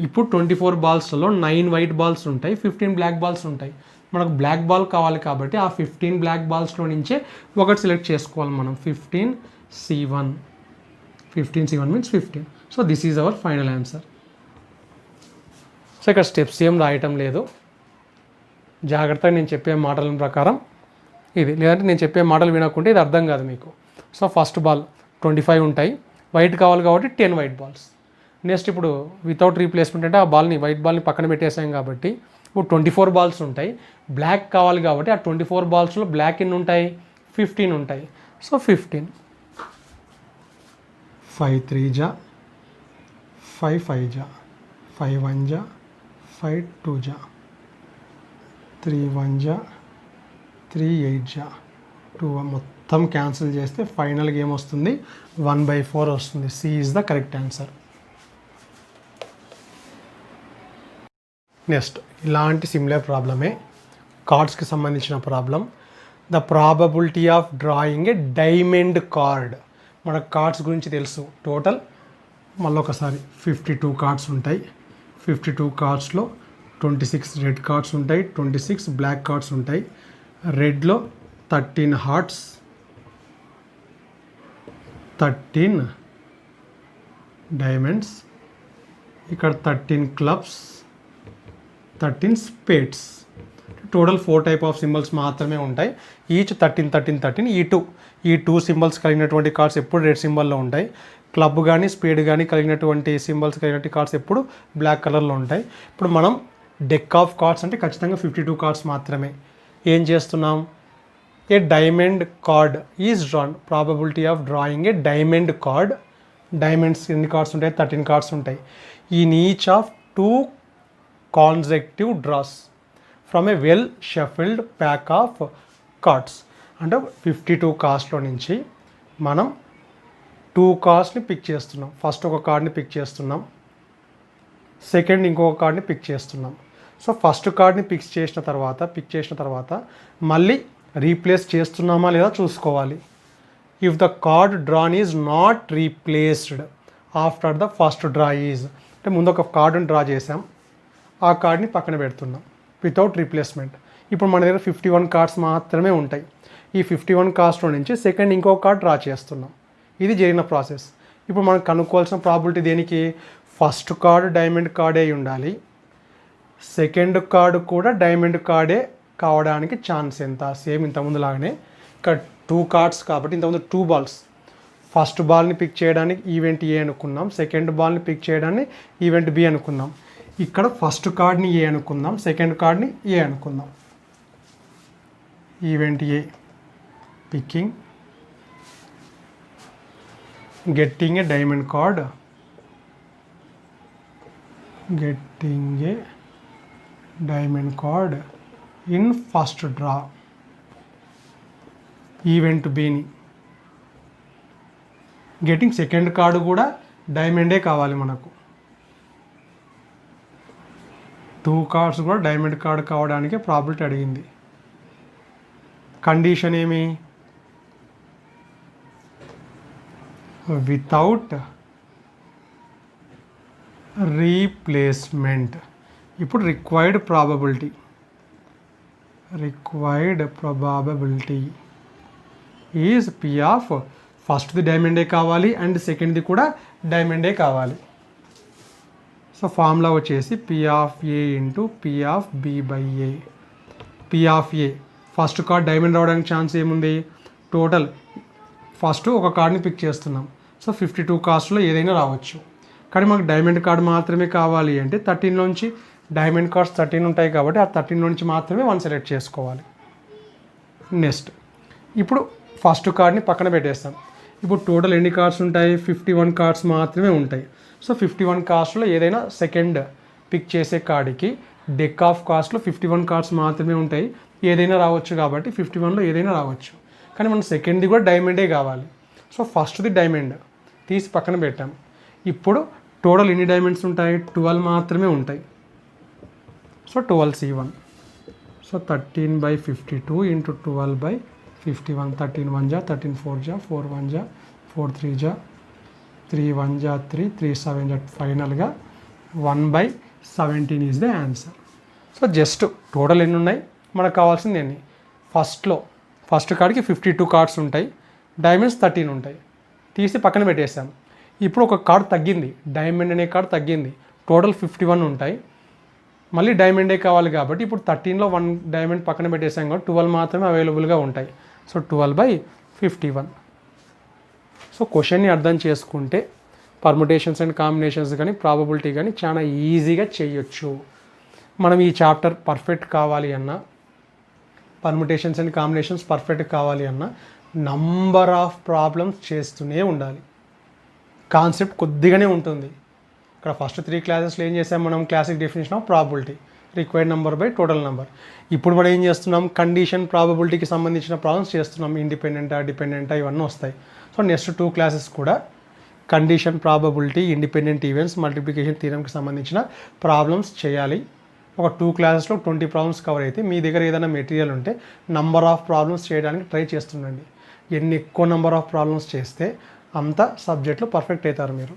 ఇప్పుడు 24 బాల్స్లో 9 వైట్ బాల్స్ ఉంటాయి, 15 బ్లాక్ బాల్స్ ఉంటాయి. మనకు బ్లాక్ బాల్ కావాలి కాబట్టి ఆ 15 బ్లాక్ బాల్స్లో నుంచే ఒకటి సెలెక్ట్ చేసుకోవాలి మనం. 15C1 means 15. So this is our final answer. So ఇక్కడ స్టెప్స్ ఏం రాయటం లేదు. జాగ్రత్తగా నేను చెప్పే మాటల ప్రకారం ఇది, లేదంటే నేను చెప్పే మాటలు వినకుంటే ఇది అర్థం కాదు మీకు. సో ఫస్ట్ బాల్ 25 ఉంటాయి, వైట్ కావాలి కాబట్టి 10 వైట్ బాల్స్. నెక్స్ట్ ఇప్పుడు వితౌట్ రీప్లేస్మెంట్ అంటే ఆ బాల్ని వైట్ బాల్ని పక్కన పెట్టేసాం కాబట్టి ఇప్పుడు 24 బాల్స్ ఉంటాయి. బ్లాక్ కావాలి కాబట్టి ఆ 24 బాల్స్లో బ్లాక్ ఎన్ని ఉంటాయి? 15 ఉంటాయి. సో 15. 5 3 జా, 5 5 జా, 5 1 జా, 5 2 జా, 3 1 జా, 3 8 జా, 2 మొత్తం క్యాన్సిల్ చేస్తే ఫైనల్గా ఏమొస్తుంది? 1/4 వస్తుంది. C is the correct answer. Next ఇలాంటి సిమిలర్ ప్రాబ్లమే కార్డ్స్కి సంబంధించిన problem. The probability of drawing a diamond card. మనకు కార్డ్స్ గురించి తెలుసు. టోటల్ మళ్ళొకసారి 52 కార్డ్స్ ఉంటాయి. 52 కార్డ్స్లో 26 రెడ్ కార్డ్స్ ఉంటాయి, 26 బ్లాక్ కార్డ్స్ ఉంటాయి. రెడ్లో 13 హార్ట్స్, 13 డైమండ్స్, ఇక్కడ 13 clubs, 13 spades. Total 4 type of symbols మాత్రమే ఉంటాయి. ఈచ్ 13 13 13. ఈ టూ సింబల్స్ కలిగినటువంటి కార్డ్స్ ఎప్పుడు రెడ్ సింబల్లో ఉంటాయి. క్లబ్ కానీ స్పేడ్ కానీ కలిగినటువంటి సింబల్స్ కలిగినటువంటి కార్డ్స్ ఎప్పుడు బ్లాక్ కలర్లో ఉంటాయి. ఇప్పుడు మనం డెక్ ఆఫ్ కార్డ్స్ అంటే ఖచ్చితంగా 52 కార్డ్స్ మాత్రమే. ఏం చేస్తున్నాం? A diamond card is drawn. Probability of drawing a diamond card. Diamonds ఎన్ని కార్డ్స్ ఉంటాయి? 13 కార్డ్స్ ఉంటాయి. In each of 2 consecutive draws from a well shuffled pack of cards. అంటే 52 కార్డ్స్లో నుంచి మనం 2 కార్డ్స్ని పిక్ చేస్తున్నాం. ఫస్ట్ ఒక కార్డ్ని పిక్ చేస్తున్నాం, సెకండ్ ఇంకొక కార్డ్ని పిక్ చేస్తున్నాం. సో ఫస్ట్ కార్డ్ని పిక్ చేసిన తర్వాత మళ్ళీ రీప్లేస్ చేస్తున్నామా లేదా చూసుకోవాలి. If the card drawn is not replaced after the first draw is, అంటే ముందు ఒక కార్డుని డ్రా చేసాం, ఆ కార్డ్ని పక్కన పెడుతున్నాం వితౌట్ రీప్లేస్మెంట్. ఇప్పుడు మన దగ్గర 51 కార్డ్స్ మాత్రమే ఉంటాయి. ఈ 51 కార్డ్స్లో నుంచి సెకండ్ ఇంకో కార్డ్ డ్రా చేస్తున్నాం. ఇది జరిగిన ప్రాసెస్. ఇప్పుడు మనం కనుక్కోవాల్సిన ప్రాబిలిటీ దేనికి? ఫస్ట్ కార్డు డైమండ్ కార్డే అయి ఉండాలి, సెకండ్ కార్డు కూడా డైమండ్ కార్డే కావడానికి ఛాన్స్ ఎంత? సేమ్ ఇంతకుముందు లాగానే ఇక్కడ 2 కార్డ్స్ కాబట్టి ఇంతకుముందు 2 బాల్స్. ఫస్ట్ బాల్ని పిక్ చేయడానికి ఈవెంట్ ఏ అనుకున్నాం, సెకండ్ బాల్ని పిక్ చేయడానికి ఈవెంట్ బి అనుకున్నాం. ఇక్కడ ఫస్ట్ కార్డ్ని ఏ అనుకుందాం, సెకండ్ కార్డ్ని ఏ అనుకుందాం. Event A picking, getting a diamond card, getting a diamond card in first draw. Event బిని గెటింగ్ సెకండ్ కార్డు కూడా డైమండే కావాలి మనకు. 2 కార్డ్స్ కూడా డైమండ్ కార్డు కావడానికి ప్రాబిలిటీ అడిగింది. కండిషన్ ఏమి? Without replacement. ఇప్పుడు required probability is P of ఫస్ట్ది డైమండే కావాలి అండ్ సెకండ్ది కూడా డైమండే కావాలి. సో ఫార్ములా వచ్చేసి P of A into P of B by A. P of A first card diamond రావడానికి ఛాన్స్ ఏముంది? టోటల్ ఫస్ట్ ఒక కార్డ్ని పిక్ చేస్తున్నాం. సో 52 కార్డ్స్లో ఏదైనా రావచ్చు, కానీ మాకు డైమండ్ కార్డ్ మాత్రమే కావాలి అంటే 13లోంచి డైమండ్ కార్డ్స్ 13 ఉంటాయి కాబట్టి ఆ 13లోంచి మాత్రమే 1 సెలెక్ట్ చేసుకోవాలి. నెక్స్ట్ ఇప్పుడు ఫస్ట్ కార్డ్ని పక్కన పెట్టేస్తాం. ఇప్పుడు టోటల్ ఎన్ని కార్డ్స్ ఉంటాయి? 51 కార్డ్స్ మాత్రమే ఉంటాయి. సో 51 కార్డ్స్లో ఏదైనా సెకండ్ పిక్ చేసే కార్డుకి డెక్ ఆఫ్ కార్డ్స్లో 51 కార్డ్స్ మాత్రమే ఉంటాయి, ఏదైనా రావచ్చు కాబట్టి 51లో ఏదైనా రావచ్చు. కానీ మనం సెకండ్ది కూడా డైమండే కావాలి. సో ఫస్ట్ది డైమండ్ తీసి పక్కన పెట్టాం. ఇప్పుడు టోటల్ ఎన్ని డైమండ్స్ ఉంటాయి? 12 మాత్రమే ఉంటాయి. So 12C1. So 13/52 into 12/51. 13 1 జా, 13 4 జా, 4 1 జా, 4 3 జా, 3 1 జా 3, 3 7 జా. ఫైనల్గా 1/17 is the answer. So just total ఎన్ని ఉన్నాయి మనకు కావాల్సింది ఎన్ని? ఫస్ట్ కార్డ్కి 52 కార్డ్స్ ఉంటాయి, డైమండ్స్ 13 ఉంటాయి, తీసి పక్కన పెట్టేసాం. ఇప్పుడు ఒక కార్డ్ తగ్గింది, డైమండ్ అనే కార్డ్ తగ్గింది, టోటల్ 51 ఉంటాయి, మళ్ళీ డైమండే కావాలి కాబట్టి ఇప్పుడు 13లో 1 డైమండ్ పక్కన పెట్టేసాం కాబట్టి 12 మాత్రమే అవైలబుల్గా ఉంటాయి. సో 12/51. సో క్వశ్చన్ని అర్థం చేసుకుంటే పర్ముటేషన్స్ అండ్ కాంబినేషన్స్ కానీ ప్రాబబిలిటీ కానీ చాలా ఈజీగా చేయొచ్చు. మనం ఈ చాప్టర్ పర్ఫెక్ట్ కావాలి అన్నా, పర్ముటేషన్స్ అండ్ కాంబినేషన్స్ పర్ఫెక్ట్ కావాలి అన్నా నంబర్ ఆఫ్ ప్రాబ్లమ్స్ చేస్తూనే ఉండాలి. కాన్సెప్ట్ కొద్దిగానే ఉంటుంది. ఇక్కడ ఫస్ట్ 3 క్లాసెస్లో ఏం చేసాం మనం? Classic definition of probability, required number by total number. ఇప్పుడు మనం ఏం చేస్తున్నాం? కండిషన్ ప్రాబబిలిటీకి సంబంధించిన ప్రాబ్లమ్స్ చేస్తున్నాం. ఇండిపెండెంటా డిపెండెంటా ఇవన్నీ వస్తాయి. సో నెక్స్ట్ 2 క్లాసెస్ కూడా condition probability, independent events, multiplication థీరంకి సంబంధించిన ప్రాబ్లమ్స్ చేయాలి. ఒక 2 క్లాసెస్లో 20 ప్రాబ్లమ్స్ కవర్ అయితే మీ దగ్గర ఏదైనా మెటీరియల్ ఉంటే నంబర్ ఆఫ్ ప్రాబ్లమ్స్ చేయడానికి ట్రై చేస్తుండండి. ఎన్ని ఎక్కువ నెంబర్ ఆఫ్ ప్రాబ్లమ్స్ చేస్తే అంత సబ్జెక్ట్లో పర్ఫెక్ట్ అవుతారు మీరు.